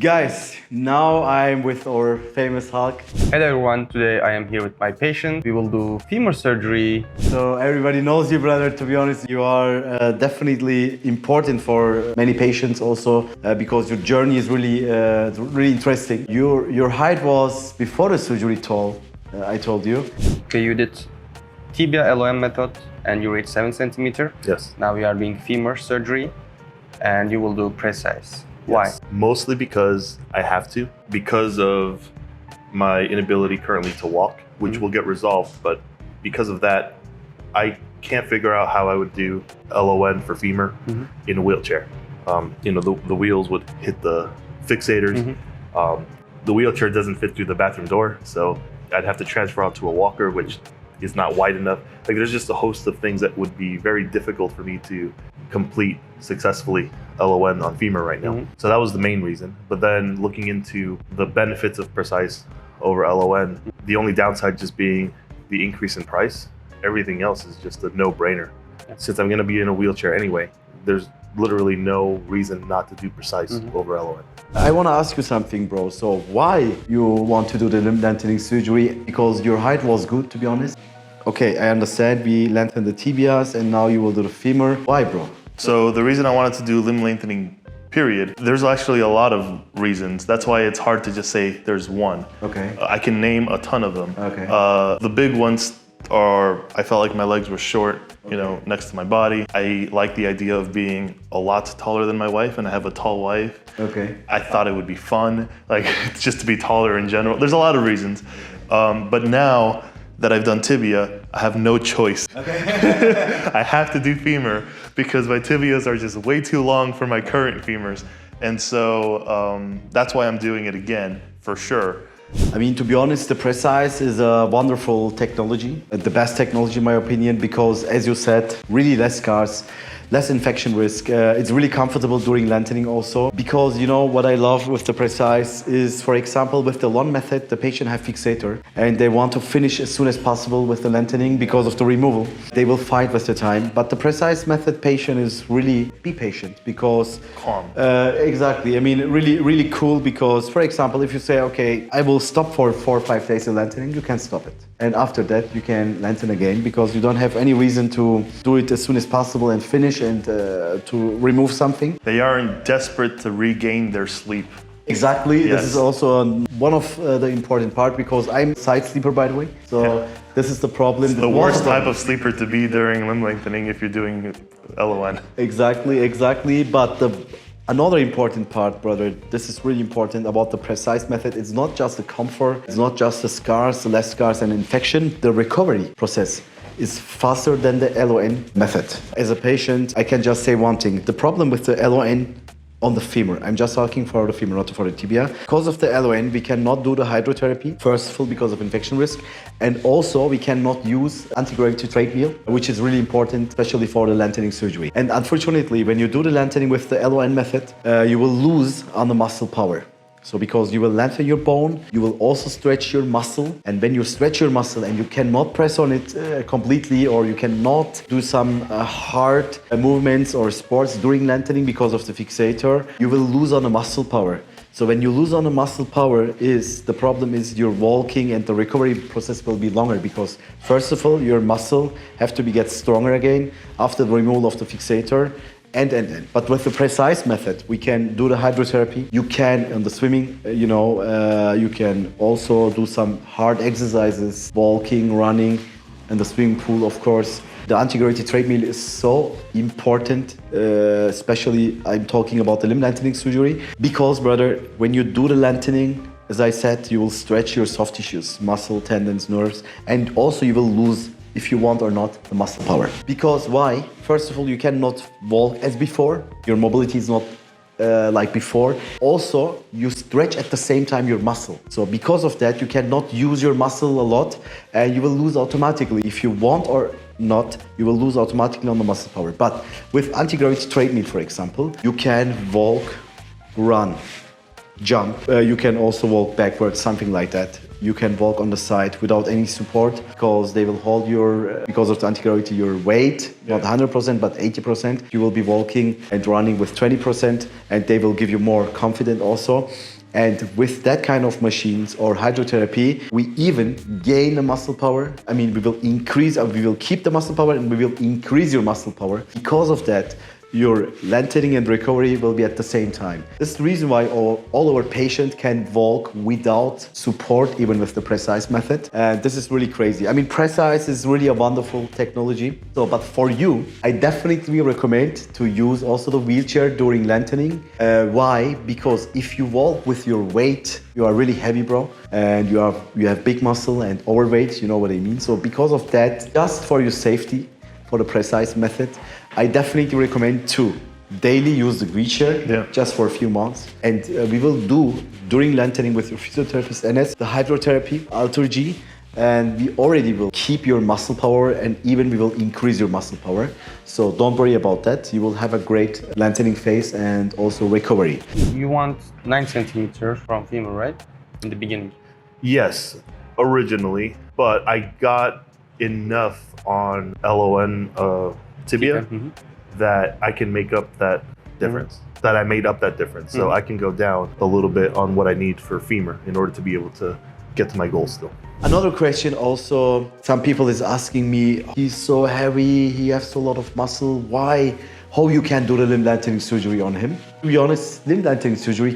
Guys, now I'm with our famous Hulk. Hello everyone, today I am here with my patient. We will do femur surgery. So everybody knows you, brother. To be honest, you are definitely important for many patients also because your journey is really interesting. Your height was before the surgery tall, I told you. Okay, you did tibia LOM method and you reached 7 centimeter. Yes. Now we are doing femur surgery and you will do Precice. Why? Yes. Mostly because I have to, because of my inability currently to walk, which will get resolved. But because of that, I can't figure out how I would do LON for femur in a wheelchair. The wheels would hit the fixators. The wheelchair doesn't fit through the bathroom door, so I'd have to transfer out to a walker, which is not wide enough. Like, there's just a host of things that would be very difficult for me to complete successfully LON on femur right now. So that was the main reason. But then looking into the benefits of Precice over LON, the only downside just being the increase in price. Everything else is just a no-brainer. Since I'm gonna be in a wheelchair anyway, there's literally no reason not to do Precice over LON. I want to ask you something, bro. So why you want to do the limb-lengthening surgery? Because your height was good, to be honest. Okay, I understand we lengthen the tibias and now you will do the femur. Why, bro? So the reason I wanted to do limb lengthening, period, there's actually a lot of reasons. That's why it's hard to just say there's one. Okay. I can name a ton of them. Okay. The big ones are, I felt like my legs were short, next to my body. I like the idea of being a lot taller than my wife, and I have a tall wife. Okay. I thought it would be fun, like just to be taller in general. There's a lot of reasons. But now that I've done tibia, I have no choice. Okay. I have to do femur because my tibias are just way too long for my current femurs. And so that's why I'm doing it again, for sure. I mean, to be honest, the Precice is a wonderful technology, the best technology in my opinion, because as you said, really less scars, less infection risk. It's really comfortable during lengthening also, because what I love with the Precice is, for example, with the LON method, the patient have fixator and they want to finish as soon as possible with the lengthening because of the removal. They will fight with the time, but the Precice method patient is really be patient because calm. Exactly. I mean, really cool because, for example, if you say, okay, I will stop for 4 or 5 days of lengthening, you can stop it. And after that, you can lengthen again because you don't have any reason to do it as soon as possible and finish and to remove something. They are desperate to regain their sleep. Exactly. Yes. This is also one of the important part because I'm a side sleeper, by the way. So this is the problem. It's the worst type of sleeper to be during limb lengthening if you're doing LON. Exactly. But another important part, brother, this is really important about the Precice method. It's not just the comfort, it's not just the scars, the less scars and infection. The recovery process is faster than the LON method. As a patient, I can just say one thing. The problem with the LON on the femur, I'm just talking for the femur, not for the tibia. Because of the LON, we cannot do the hydrotherapy, first of all, because of infection risk. And also, we cannot use anti-gravity treadmill, which is really important, especially for the lengthening surgery. And unfortunately, when you do the lengthening with the LON method, you will lose on the muscle power. So because you will lengthen your bone, you will also stretch your muscle. And when you stretch your muscle and you cannot press on it completely, or you cannot do some hard movements or sports during lengthening because of the fixator, you will lose on the muscle power. So when you lose on the muscle power, the problem is your walking and the recovery process will be longer because first of all, your muscle have to get stronger again after the removal of the fixator. And. But with the Precice method, we can do the hydrotherapy. You can, on the swimming, you can also do some hard exercises, walking, running, and the swimming pool, of course. The anti-gravity treadmill is so important, especially I'm talking about the limb lengthening surgery, because, brother, when you do the lengthening, as I said, you will stretch your soft tissues, muscle, tendons, nerves, and also you will lose, if you want or not, the muscle power. Because why? First of all, you cannot walk as before. Your mobility is not like before. Also, you stretch at the same time your muscle. So because of that, you cannot use your muscle a lot and you will lose automatically. If you want or not, you will lose automatically on the muscle power. But with anti-gravity treadmill, for example, you can walk, run, jump. You can also walk backwards, something like that. You can walk on the side without any support because they will hold because of the anti-gravity, your weight, not 100%, but 80%. You will be walking and running with 20% and they will give you more confidence also. And with that kind of machines or hydrotherapy, we even gain the muscle power. I mean, we will keep the muscle power and we will increase your muscle power. Because of that, your lengthening and recovery will be at the same time. This is the reason why all our patients can walk without support, even with the Precice method. And this is really crazy. I mean, Precice is really a wonderful technology. But for you, I definitely recommend to use also the wheelchair during lengthening. Why? Because if you walk with your weight, you are really heavy, bro, and you have big muscle and overweight, you know what I mean? So because of that, just for your safety, for the Precice method, I definitely recommend to daily use the wheelchair just for a few months. And we will do during lengthening with your physiotherapist NS, the hydrotherapy, Alter G, and we already will keep your muscle power and even we will increase your muscle power. So don't worry about that. You will have a great lengthening phase and also recovery. You want 9 centimeters from femur, right? In the beginning. Yes, originally, but I got enough on LON tibia that I can make up that difference. That I made up that difference. So I can go down a little bit on what I need for femur in order to be able to get to my goal still. Another question also, some people is asking me, he's so heavy, he has a lot of muscle, why? How you can do the limb lengthening surgery on him? To be honest, limb lengthening surgery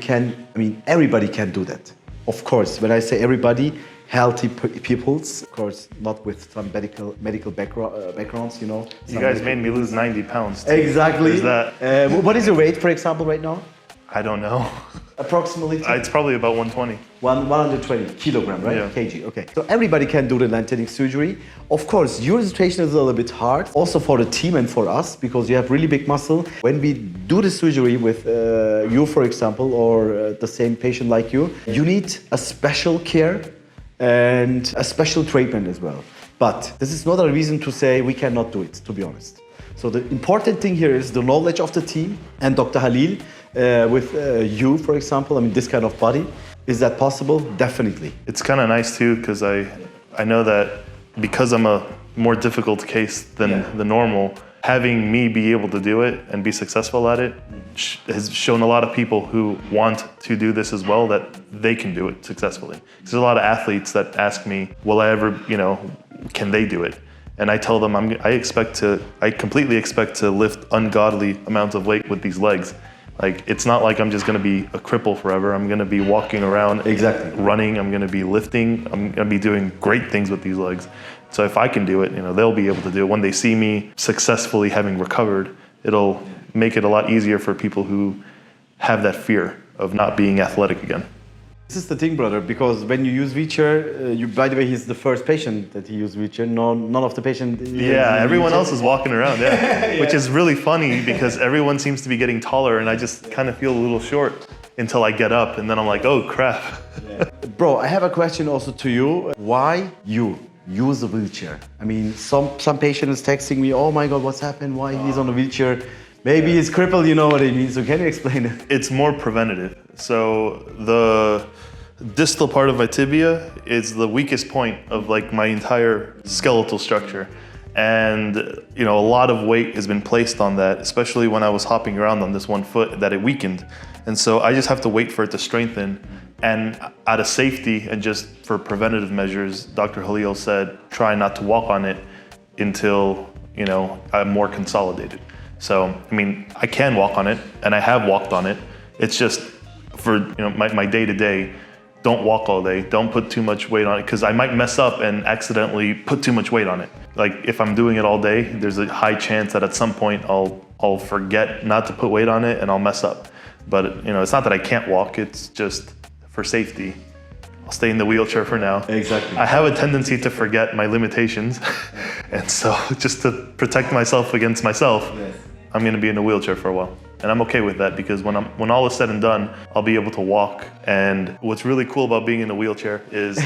everybody can do that. Of course, when I say everybody, healthy peoples, of course, not with some medical backgrounds, you know. You guys made me lose 90 pounds. Too. Exactly. That? What is your weight, for example, right now? I don't know. Approximately? It's probably about 120. 120 kilogram, right? Yeah. Kg, okay. So everybody can do the lengthening surgery. Of course, your situation is a little bit hard, also for the team and for us, because you have really big muscle. When we do the surgery with you, for example, or the same patient like you need a special care and a special treatment as well. But this is not a reason to say we cannot do it, to be honest. So the important thing here is the knowledge of the team and Dr. Halil with you, for example, this kind of body. Is that possible? Definitely. It's kind of nice too, because I know that because I'm a more difficult case than the normal, having me be able to do it and be successful at it has shown a lot of people who want to do this as well that they can do it successfully. There's a lot of athletes that ask me, will I ever, can they do it? And I tell them I completely expect to lift ungodly amounts of weight with these legs. Like, it's not like I'm just gonna be a cripple forever. I'm gonna be walking around, running, I'm gonna be lifting, I'm gonna be doing great things with these legs. So if I can do it, they'll be able to do it. When they see me successfully having recovered, it'll make it a lot easier for people who have that fear of not being athletic again. This is the thing, brother, because when you use wheelchair, by the way, he's the first patient that he used wheelchair. None of the patients. Yeah, everyone else is walking around, which is really funny because everyone seems to be getting taller and I just kind of feel a little short until I get up and then I'm like, oh crap. Bro, I have a question also to you. Why you use a wheelchair? Some patient is texting me, oh my God, what's happened? Why he's on a wheelchair? Maybe he's crippled, you know what I mean. So can you explain it? It's more preventative. So the distal part of my tibia is the weakest point of my entire skeletal structure. And a lot of weight has been placed on that, especially when I was hopping around on this one foot that it weakened. And so I just have to wait for it to strengthen. And out of safety and just for preventative measures, Dr. Halil said, try not to walk on it until, I'm more consolidated. So, I can walk on it and I have walked on it. It's just for, my day-to-day, don't walk all day. Don't put too much weight on it because I might mess up and accidentally put too much weight on it. Like if I'm doing it all day, there's a high chance that at some point I'll forget not to put weight on it and I'll mess up. But, it's not that I can't walk. It's just for safety. I'll stay in the wheelchair for now. Exactly. I have a tendency to forget my limitations. And so just to protect myself against myself, I'm gonna be in a wheelchair for a while. And I'm okay with that because when all is said and done, I'll be able to walk. And what's really cool about being in a wheelchair is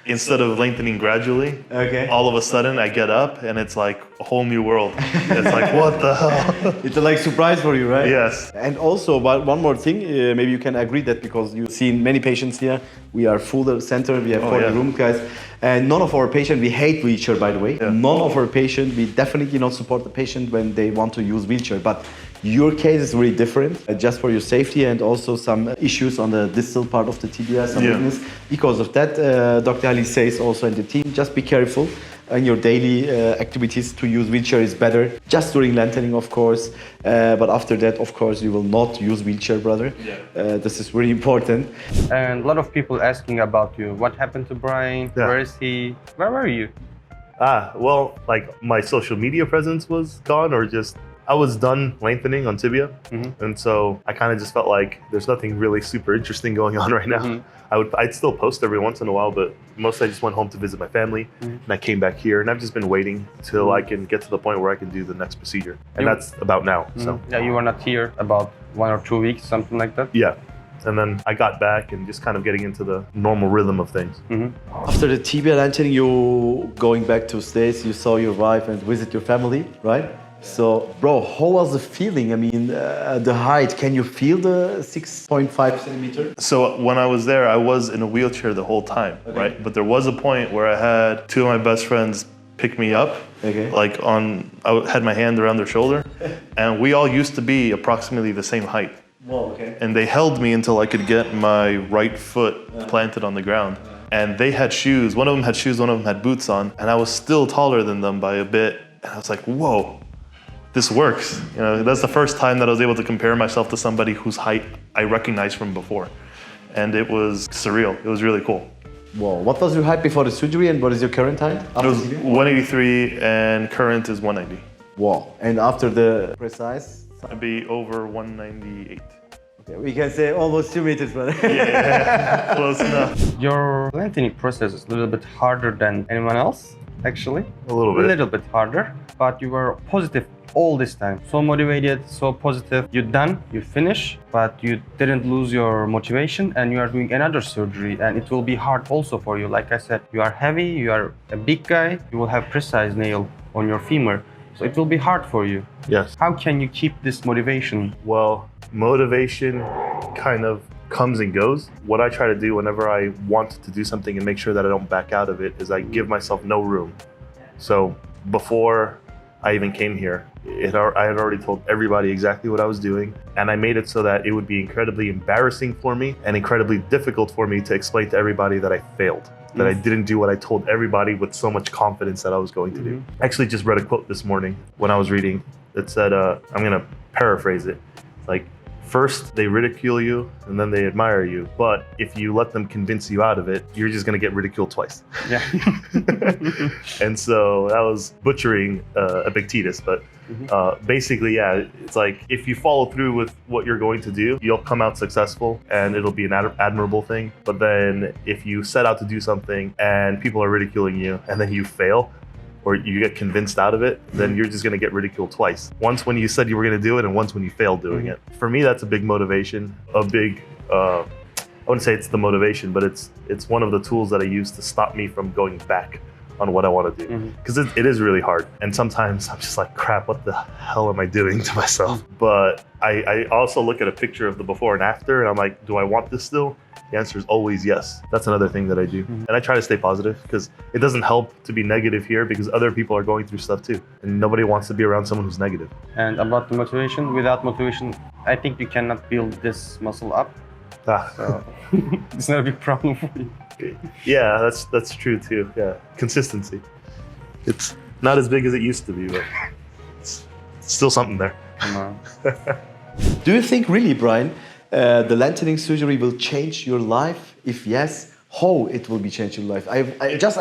instead of lengthening gradually, all of a sudden I get up and it's like a whole new world. It's like, what the hell? It's a surprise for you, right? Yes. And also, one more thing, maybe you can agree that because you've seen many patients here, we are full center, we have 40 rooms, guys. And none of our patients, we hate wheelchair, by the way. None of our patients, we definitely not support the patient when they want to use wheelchair. But Your case is really different, just for your safety and also some issues on the distal part of the tibia, some weakness. Because of that, Dr. Halil says also in the team, just be careful in your daily activities to use wheelchair is better, just during lengthening, of course. But after that, of course, you will not use wheelchair, brother. This is really important. And a lot of people asking about you. What happened to Brian? Where is he? Where were you? Well, like my social media presence was gone, or just I was done lengthening on tibia. And so I kind of just felt like there's nothing really super interesting going on right now. I'd still post every once in a while, but mostly I just went home to visit my family, and I came back here, and I've just been waiting till I can get to the point where I can do the next procedure, and that's about now. So yeah, you were not here about 1 or 2 weeks, something like that. Yeah, and then I got back and just kind of getting into the normal rhythm of things. After the tibia lengthening, you going back to States, you saw your wife and visit your family, right? So, bro, how was the feeling? I mean, the height, can you feel the 6.5 centimeter? So when I was there, I was in a wheelchair the whole time, right? But there was a point where I had two of my best friends pick me up, like I had my hand around their shoulder, and we all used to be approximately the same height. Whoa, And they held me until I could get my right foot planted on the ground. And they had shoes, one of them had shoes, one of them had boots on, and I was still taller than them by a bit. And I was like, whoa. This works. You know, that's the first time that I was able to compare myself to somebody whose height I recognized from before. And it was surreal. It was really cool. Wow. What was your height before the surgery and what is your current height? It was 183 and current is 190. Wow. And after the Precice? I'd be over 198. Okay, we can say almost 2 meters, brother. Yeah, close enough. Your lengthening process is a little bit harder than anyone else, actually. A little bit. A little bit harder, but you were positive all this time. So motivated, so positive. You're done, you finish, but you didn't lose your motivation and you are doing another surgery, and it will be hard also for you. Like I said, you are heavy, you are a big guy, you will have precise nail on your femur. So it will be hard for you. Yes. How can you keep this motivation? Well, motivation kind of comes and goes. What I try to do whenever I want to do something and make sure that I don't back out of it is I give myself no room. So before I even came here, I had already told everybody exactly what I was doing, and I made it so that it would be incredibly embarrassing for me and incredibly difficult for me to explain to everybody that I failed, that I didn't do what I told everybody with so much confidence that I was going to do. I actually just read a quote this morning when I was reading that said, I'm gonna paraphrase it, like, first they ridicule you and then they admire you, but if you let them convince you out of it, you're just gonna get ridiculed twice. Yeah. And so that was butchering Epictetus, but basically, yeah, it's like if you follow through with what you're going to do, you'll come out successful and it'll be an admirable thing. But then if you set out to do something and people are ridiculing you and then you fail, or you get convinced out of it, then you're just gonna get ridiculed twice. Once when you said you were gonna do it, and once when you failed doing it. For me, that's a big motivation, a big, I wouldn't say it's the motivation, but it's one of the tools that I use to stop me from going back on what I wanna do. Because it is really hard. And sometimes I'm just like, crap, what the hell am I doing to myself? But I also look at a picture of the before and after, and I'm like, do I want this still? The answer is always yes. That's another thing that I do. And I try to stay positive because it doesn't help to be negative here because other people are going through stuff too. And nobody wants to be around someone who's negative. And about the motivation, without motivation, I think you cannot build this muscle up. So it's not a big problem for you. Yeah, that's true too. Yeah, consistency. It's not as big as it used to be, but it's still something there. Come on. Do you think really, Brian, the lengthening surgery will change your life? If yes, how it will be change your life? I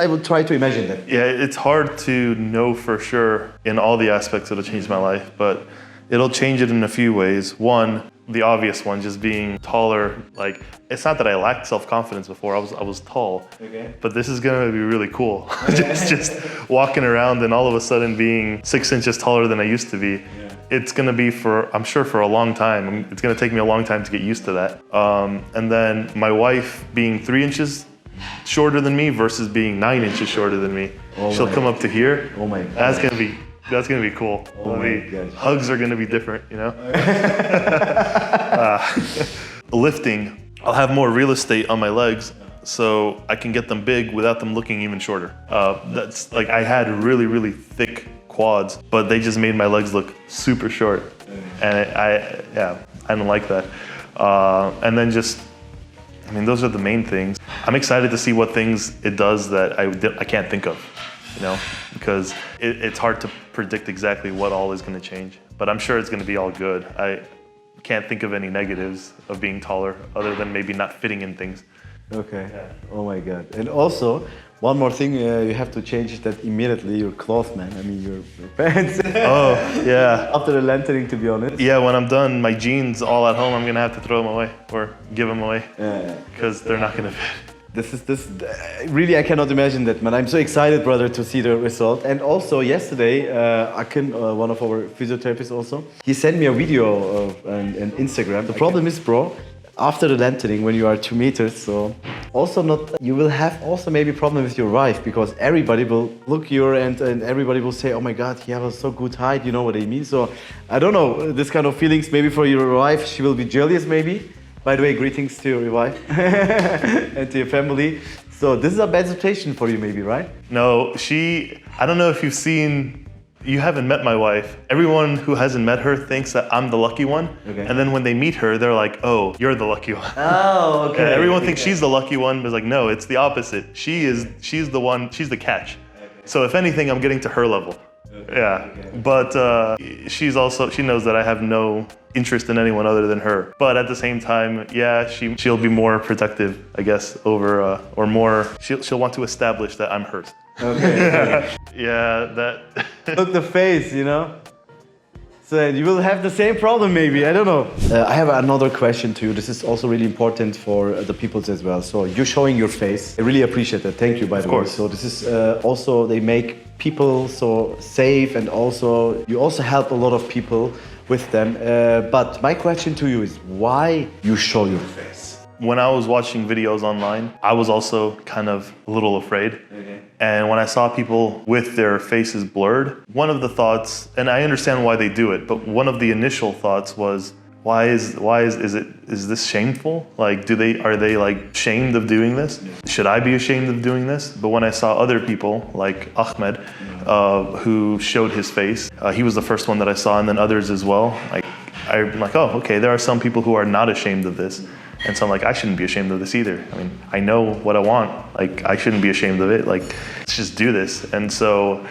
will try to imagine that. Yeah, it's hard to know for sure in all the aspects it'll change my life, but it'll change it in a few ways. One, the obvious one, just being taller. Like, it's not that I lacked self-confidence before. I was tall, but this is gonna be really cool. just walking around and all of a sudden being 6 inches taller than I used to be. It's gonna be I'm sure for a long time. It's gonna take me a long time to get used to that. And then my wife being 3 inches shorter than me versus being 9 inches shorter than me. She'll come up to here. Oh my God. That's gonna be cool. Oh my gosh. Hugs are gonna be different, you know? Lifting, I'll have more real estate on my legs so I can get them big without them looking even shorter. That's like, I had really, really thick quads, but they just made my legs look super short. and I don't like that. And then those are the main things. I'm excited to see what things it does that I can't think of, because it's hard to predict exactly what all is going to change. But I'm sure it's going to be all good. I can't think of any negatives of being taller other than maybe not fitting in things. Okay. Yeah. Oh my God. And also, one more thing you have to change that immediately, your clothes, man. I mean, your pants. Oh, yeah. After the lengthening, to be honest. Yeah, when I'm done, my jeans all at home, I'm going to have to throw them away or give them away because they're not going to fit. Really, I cannot imagine that, man. I'm so excited, brother, to see the result. And also, yesterday, Akin, one of our physiotherapists also, he sent me a video on Instagram. The problem is, bro, after the lengthening, when you are 2 meters, so also you will have also maybe problem with your wife, because everybody will look you and everybody will say, oh my God, he has a so good height, you know what I mean? So I don't know, this kind of feelings maybe for your wife, she will be jealous maybe. By the way, greetings to your wife and to your family. So this is a bad situation for you maybe, right? No, I don't know if you haven't met my wife. Everyone who hasn't met her thinks that I'm the lucky one. Okay. And then when they meet her, they're like, oh, you're the lucky one. Oh, okay. Everyone thinks she's the lucky one, but it's like, no, it's the opposite. She's the catch. So if anything, I'm getting to her level. Okay. Yeah. Okay. But she knows that I have no interest in anyone other than her. But at the same time, yeah, she'll be more protective, I guess, over, or more, she'll want to establish that I'm hers. Okay. Yeah, that. Look the face, So you will have the same problem maybe, I don't know. I have another question to you. This is also really important for the people as well. So you're showing your face. I really appreciate that. Thank you, by the way. So this is also, they make people so safe, and also you also help a lot of people with them. But my question to you is, why you show your face? When I was watching videos online, I was also kind of a little afraid. Okay. And when I saw people with their faces blurred, one of the thoughts, and I understand why they do it, but one of the initial thoughts was, is this shameful? Like, are they like shamed of doing this? Should I be ashamed of doing this? But when I saw other people like Ahmed, who showed his face, he was the first one that I saw, and then others as well. I'm like, oh, okay, there are some people who are not ashamed of this. And so I'm like, I shouldn't be ashamed of this either. I mean, I know what I want. Like, I shouldn't be ashamed of it. Like, let's just do this. And so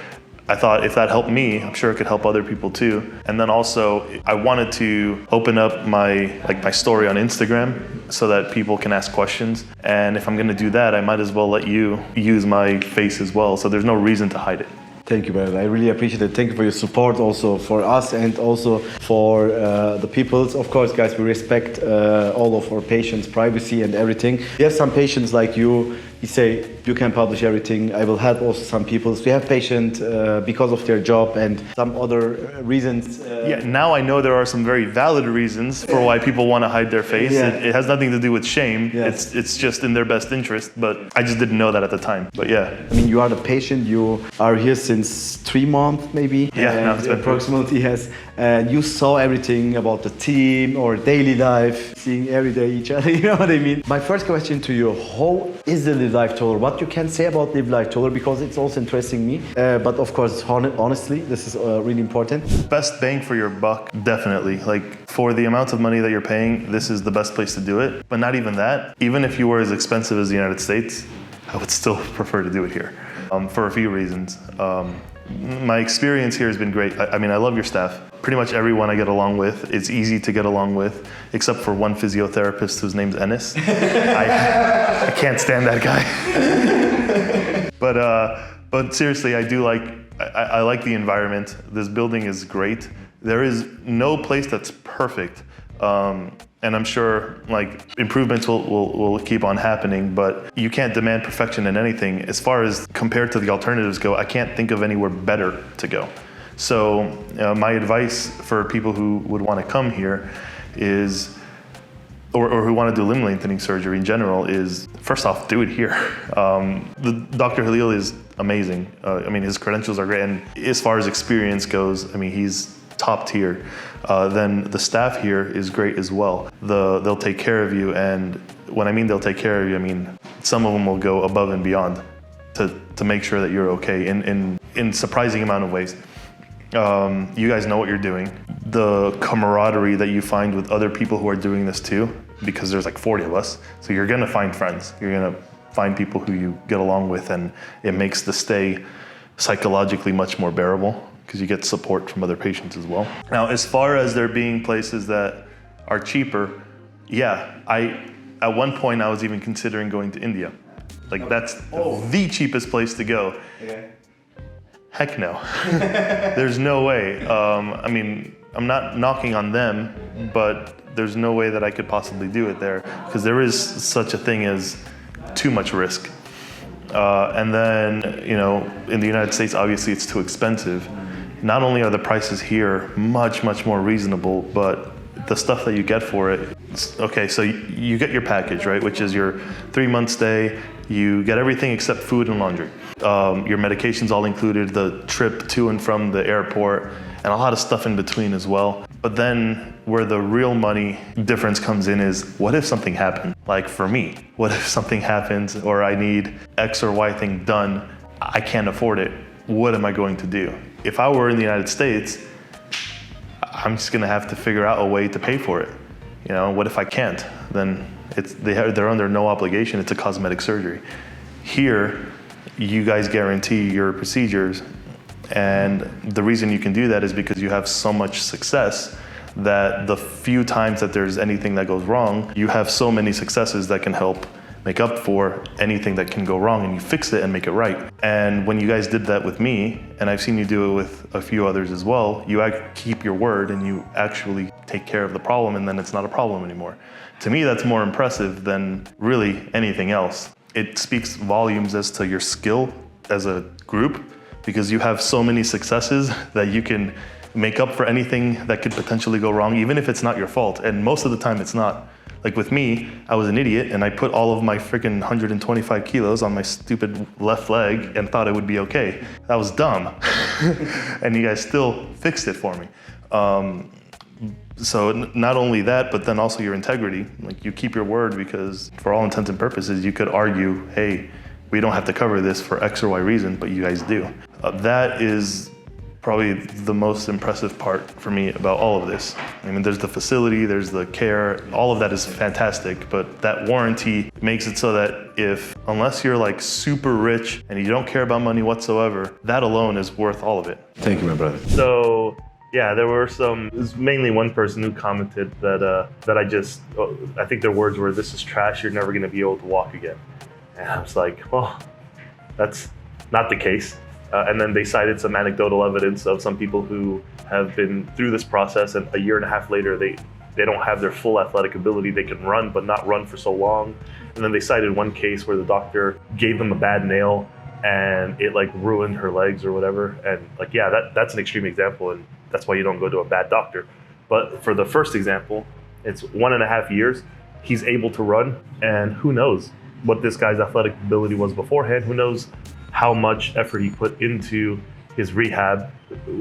I thought if that helped me, I'm sure it could help other people too. And then also, I wanted to open up my story on Instagram so that people can ask questions. And if I'm gonna do that, I might as well let you use my face as well. So there's no reason to hide it. Thank you, brother. I really appreciate it. Thank you for your support also for us and also for the people's. Of course, guys, we respect all of our patients' privacy and everything. We have some patients like you say, you can publish everything. I will help also some people. So we have patients because of their job and some other reasons. Yeah, now I know there are some very valid reasons for why people want to hide their face. Yeah. It has nothing to do with shame. Yeah. It's just in their best interest, but I just didn't know that at the time. But yeah. I mean, you are the patient. You are here since 3 months, maybe. Yeah, approximately, yes. And you saw everything about the team or daily life, seeing every day each other, you know what I mean? My first question to you, how is the Livelifetaller? What you can say about Livelifetaller, because it's also interesting me. But of course, honestly, this is really important. Best bang for your buck, definitely. Like, for the amount of money that you're paying, this is the best place to do it. But not even that. Even if you were as expensive as the United States, I would still prefer to do it here for a few reasons. My experience here has been great. I mean, I love your staff. Pretty much everyone I get along with, it's easy to get along with, except for one physiotherapist whose name's Enes. I can't stand that guy. But seriously, I like the environment. This building is great. There is no place that's perfect. And I'm sure improvements will keep on happening, but you can't demand perfection in anything. As far as compared to the alternatives go, I can't think of anywhere better to go. So my advice for people who would want to come here is, or who want to do limb lengthening surgery in general, is first off, do it here. The Dr. Halil is amazing. I mean, his credentials are great, and as far as experience goes, I mean, he's top tier. Then the staff here is great as well. They'll take care of you, and when I mean they'll take care of you, I mean some of them will go above and beyond to make sure that you're okay in surprising amount of ways. You guys know what you're doing. the camaraderie that you find with other people who are doing this too, because there's like 40 of us. So you're gonna find friends. You're gonna find people who you get along with, and it makes the stay psychologically much more bearable because you get support from other patients as well. Now, as far as there being places that are cheaper, yeah, at one point I was even considering going to India. Like that's the cheapest place to go. Okay. Heck no. There's no way. I mean, I'm not knocking on them, but there's no way that I could possibly do it there because there is such a thing as too much risk. And then, you know, in the United States, obviously it's too expensive. Not only are the prices here much, much more reasonable, but the stuff that you get for it, okay, so you get your package, right? Which is your 3-month stay. You get everything except food and laundry. Your medication's all included, the trip to and from the airport, and a lot of stuff in between as well. But then where the real money difference comes in is, what if something happened? Like for me, what if something happens or I need X or Y thing done, I can't afford it. What am I going to do? If I were in the United States, I'm just gonna have to figure out a way to pay for it. You know, what if I can't? Then they're under no obligation, it's a cosmetic surgery. Here, you guys guarantee your procedures, and the reason you can do that is because you have so much success that the few times that there's anything that goes wrong, you have so many successes that can help make up for anything that can go wrong, and you fix it and make it right. And when you guys did that with me, and I've seen you do it with a few others as well, you keep your word and you actually take care of the problem, and then it's not a problem anymore. To me, that's more impressive than really anything else. It speaks volumes as to your skill as a group, because you have so many successes that you can make up for anything that could potentially go wrong, even if it's not your fault. And most of the time it's not. Like with me, I was an idiot and I put all of my freaking 125 kilos on my stupid left leg and thought it would be okay. That was dumb. And you guys still fixed it for me. So not only that, but then also your integrity. Like you keep your word, because for all intents and purposes, you could argue, hey, we don't have to cover this for X or Y reason, but you guys do. That is probably the most impressive part for me about all of this. I mean, there's the facility, there's the care, all of that is fantastic, but that warranty makes it so that unless you're like super rich and you don't care about money whatsoever, that alone is worth all of it. Thank you, my brother. So yeah, there was mainly one person who commented that I think their words were, "This is trash, you're never gonna be able to walk again." And I was like, well, that's not the case. And then they cited some anecdotal evidence of some people who have been through this process, and a year and a half later, they don't have their full athletic ability. They can run, but not run for so long. And then they cited one case where the doctor gave them a bad nail and it like ruined her legs or whatever. And like, yeah, that's an extreme example, and that's why you don't go to a bad doctor. But for the first example, it's 1.5 years. He's able to run, and who knows what this guy's athletic ability was beforehand. Who knows how much effort he put into his rehab,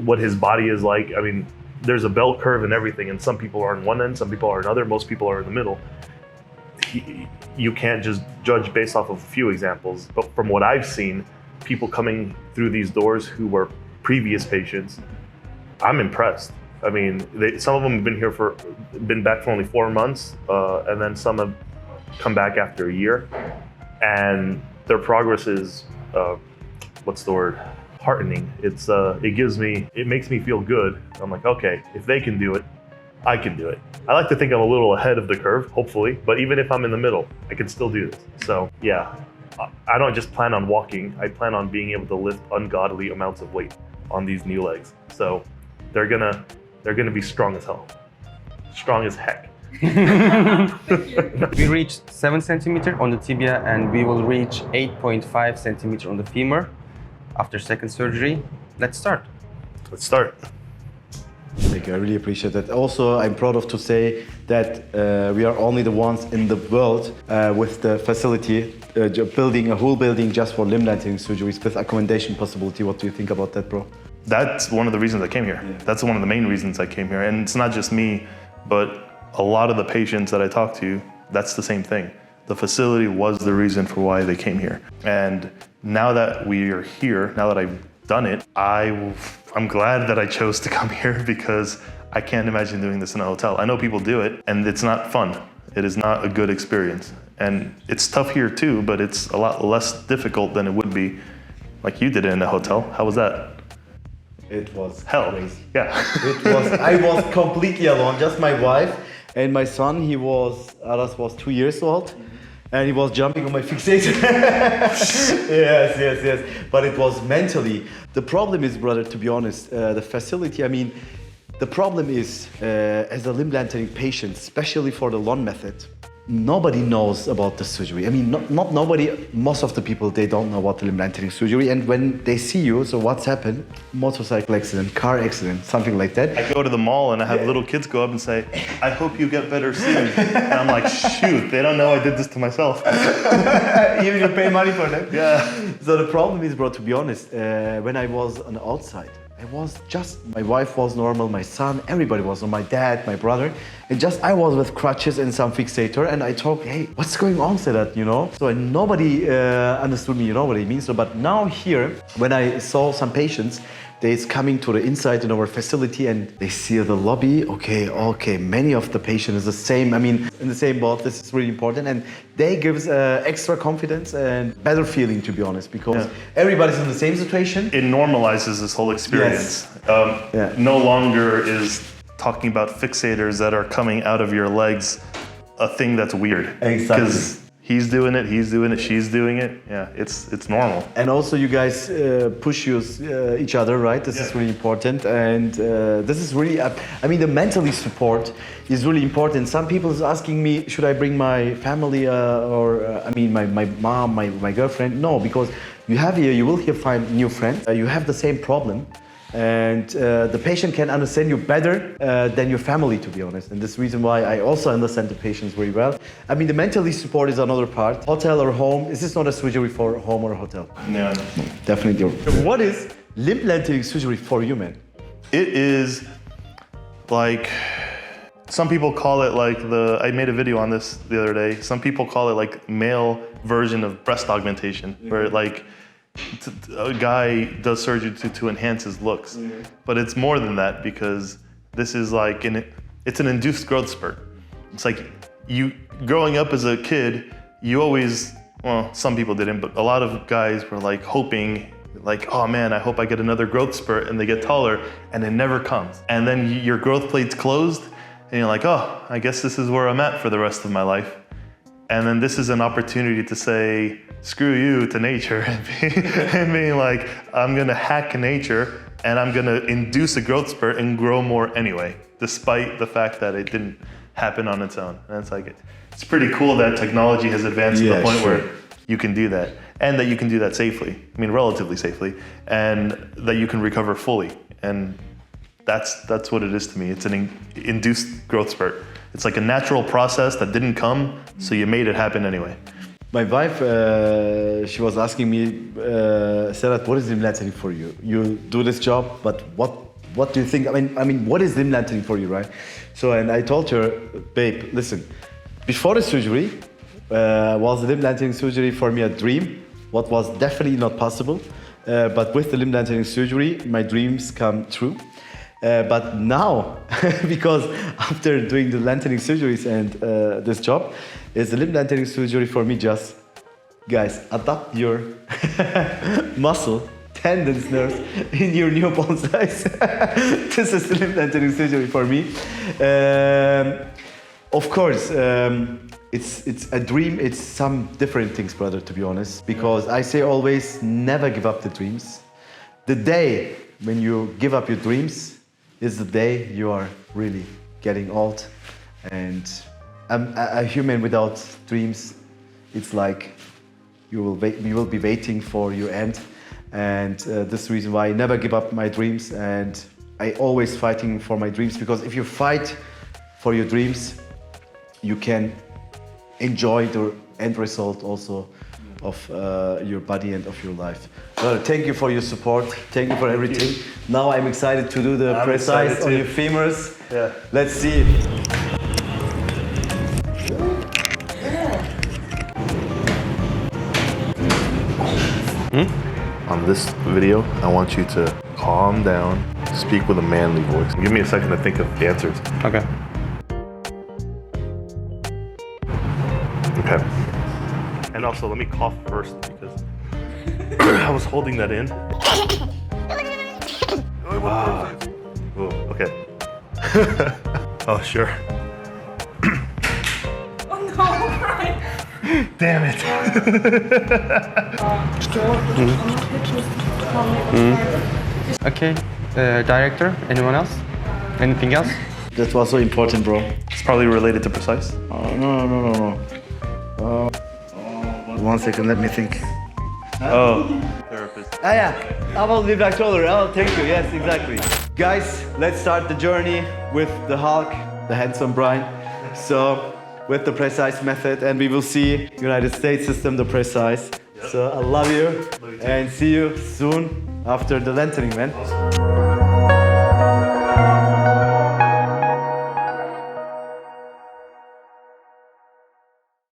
what his body is like. I mean, there's a bell curve and everything, and some people are on one end, some people are another, most people are in the middle. You can't just judge based off of a few examples, but from what I've seen, people coming through these doors who were previous patients, I'm impressed. I mean, some of them have been back for only 4 months, and then some have come back after a year, and their progress is, what's the word? Heartening. It makes me feel good. I'm like, okay, if they can do it, I can do it. I like to think I'm a little ahead of the curve, hopefully, but even if I'm in the middle, I can still do this. So yeah, I don't just plan on walking, I plan on being able to lift ungodly amounts of weight on these new legs. So they're gonna be strong as hell. Strong as heck. We reached 7 centimeter on the tibia, and we will reach 8.5 centimeter on the femur after second surgery. Let's start. Let's start. Thank you, I really appreciate that. Also, I'm proud to say that we are only the ones in the world with the facility building a whole building just for limb lengthening surgeries with accommodation possibility. What do you think about that, bro? That's one of the reasons I came here. Yeah. That's one of the main reasons I came here. And it's not just me, but a lot of the patients that I talk to, that's the same thing. The facility was the reason for why they came here. And now that we are here, now that I've done it, I'm I'm glad that I chose to come here because I can't imagine doing this in a hotel. I know people do it and it's not fun. It is not a good experience. And it's tough here too, but it's a lot less difficult than it would be like you did it in a hotel. How was that? It was hell. crazy. Yeah. I was completely alone, just my wife and my son. Aras was 2 years old. And he was jumping on my fixator. Yes. But it was mentally. The problem is, brother, to be honest, the facility, the problem is, as a limb lengthening patient, especially for the Lon method, nobody knows about the surgery. Not nobody, most of the people, they don't know about the limb lengthening surgery. And when they see you, so what's happened? Motorcycle accident, car accident, something like that. I go to the mall and I have little kids go up and say, I hope you get better soon. And I'm like, shoot, they don't know I did this to myself. Even you pay money for that? Yeah. So the problem is, bro, to be honest, when I was on the outside, my wife was normal, my son, everybody was normal, my dad, my brother, and just I was with crutches and some fixator, and I talked, hey, what's going on, Sedat, So and nobody understood me, you know what I mean? So, but now here, when I saw some patients, they's coming to the inside in our facility and they see the lobby. Okay, many of the patients is the same. In the same boat. This is really important, and they gives extra confidence and better feeling, to be honest, because everybody's in the same situation. It normalizes this whole experience. No longer is talking about fixators that are coming out of your legs a thing that's weird. Exactly. Because he's doing it, she's doing it. Yeah, it's normal. And also you guys push each other, right? This is really important. And this is really, the mentally support is really important. Some people is asking me, should I bring my family my mom, my girlfriend? No, because you will here find new friends. You have the same problem. And the patient can understand you better than your family, to be honest. And this reason why I also understand the patients very well. The mentally support is another part. Hotel or home, is this not a surgery for home or hotel? No. Definitely. What is limb lengthening surgery for you, man? It is like, some people call it like I made a video on this the other day. Some people call it like male version of breast augmentation, where like, a guy does surgery to enhance his looks, but it's more than that, because this is like it's an induced growth spurt. It's like you growing up as a kid, you always, some people didn't, but a lot of guys were like hoping, like, oh man, I hope I get another growth spurt, and they get taller, and it never comes. And then your growth plate's closed, and you're like, oh, I guess this is where I'm at for the rest of my life. And then this is an opportunity to say, screw you to nature, and being like, I'm gonna hack nature and I'm gonna induce a growth spurt and grow more anyway, despite the fact that it didn't happen on its own. And it's like, it's pretty cool that technology has advanced to the point where you can do that, and that you can do that safely, relatively safely, and that you can recover fully. And that's what it is to me. It's an induced growth spurt. It's like a natural process that didn't come, so you made it happen anyway. My wife, she was asking me, Sedat, what is limb lengthening for you? You do this job, but what do you think? What is limb lengthening for you, right? So, and I told her, babe, listen, before the surgery, was the limb lengthening surgery for me a dream? What was definitely not possible. But with the limb lengthening surgery, my dreams come true. But now, because after doing the lengthening surgeries and this job, is the limb lengthening surgery for me just, guys, adapt your muscle, tendons, nerves in your newborn size. This is the limb lengthening surgery for me. Of course, it's a dream. It's some different things, brother, to be honest. Because I say always, never give up the dreams. The day when you give up your dreams is the day you are really getting old. And a human without dreams, it's like you will be waiting for your end. And this is the reason why I never give up my dreams, and I always fighting for my dreams, because if you fight for your dreams, you can enjoy the end result also of your body and of your life. Well, thank you for your support. Thank you for everything. Now I'm excited to do the Precice on your femurs. Yeah. Let's see. this video, I want you to calm down, speak with a manly voice. Give me a second to think of the answers. Okay. Okay. And also, let me cough first because I was holding that in. Oh, okay. Oh, sure. Oh no, right. Damn it. Okay. Director, anyone else? Anything else? That was so important, bro. It's probably related to Precice. No. One second, let me think. Oh, therapist. Yeah, I'm a Livelifetaller. Oh, thank you. Yes, exactly. Guys, let's start the journey with the Hulk, the handsome Brian. So, with the Precice method, and we will see United States system, the Precice. So, I love you, and see you soon after the lengthening, man.